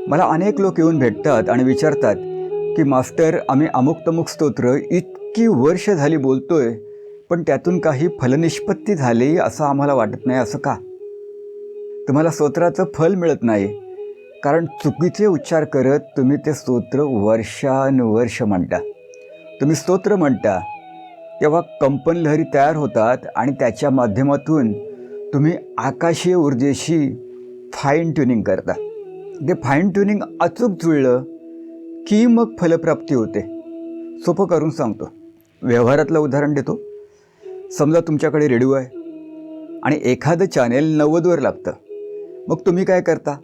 मला अनेक लोक येऊन भेटतात आणि विचारतात की मास्टर, आम्ही अमुक तमुक स्तोत्र इतकी वर्ष झाली बोलतोय, पण त्यातून काही फलनिष्पत्ती झाली असं आम्हाला वाटत नाही. असं का? तुम्हाला स्तोत्राचं फल मिळत नाही कारण चुकीचे उच्चार करत तुम्ही ते स्तोत्र वर्षानुवर्ष म्हणता. तुम्ही स्तोत्र म्हणता तेव्हा कंपन लहरी तयार होतात आणि त्याच्या माध्यमातून तुम्ही आकाशीय ऊर्जेशी फाईन ट्युनिंग करता. ते फाईन ट्युनिंग अचूक जुळलं की मग फलप्राप्ती होते. सोपं करून सांगतो, व्यवहारातलं उदाहरण देतो. समजा तुमच्याकडे रेडिओ आहे आणि एखादं चॅनेल 90वर लागतं. मग तुम्ही काय करता?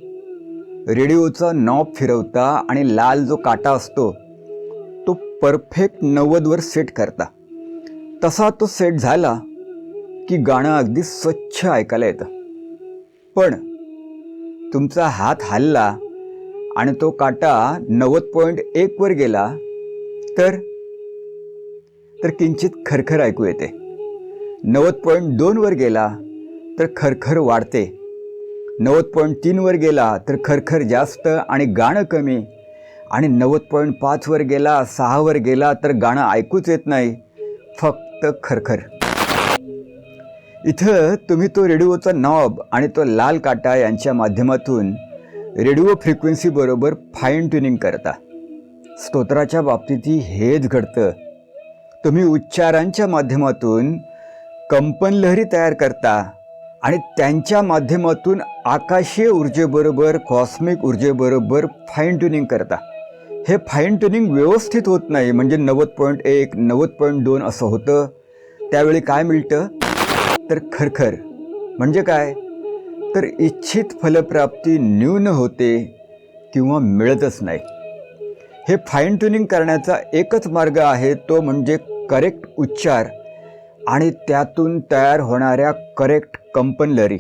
रेडिओचा नॉब फिरवता आणि लाल जो काटा असतो तो परफेक्ट 90वर सेट करता. तसा तो सेट झाला की गाणं अगदी स्वच्छ ऐकायला येतं. पण तुमचा हात हलला आणि तो काटा 90.1 वर गेला तर किंचित खरखर ऐकू येते. 90.2 वर गेला तर खरखर वाढते. 90.3 वर गेला तर खरखर जास्त आणि गाणं कमी. आणि 90.5 वर गेला, 6 वर गेला तर गाणं ऐकूच येत नाही, फक्त खरखर. इथं तुम्ही तो रेडिओचा नॉब आणि तो लाल काटा यांच्या माध्यमातून रेडिओ फ्रिक्वेन्सी बरोबर फाईन ट्युनिंग करता. स्तोत्राच्या बाबतीतही हेच घडतं. तुम्ही उच्चारांच्या माध्यमातून कंपन लहरी तयार करता आणि त्यांच्या माध्यमातून आकाशीय ऊर्जेबरोबर, कॉस्मिक ऊर्जेबरोबर फाईन ट्युनिंग करता. हे फाईन ट्युनिंग व्यवस्थित होत नाही, म्हणजे 90.1, 90.2 असं होतं. त्यावेळी काय मिळतं तर खरखर. म्हणजे काय तर इच्छित फलप्राप्ती न्यून होते किंवा मिळतच नाही. हे फाईन ट्युनिंग करण्याचा एकच मार्ग आहे, तो म्हणजे करेक्ट उच्चार आणि त्यातून तयार होणाऱ्या करेक्ट कंपन लहरी.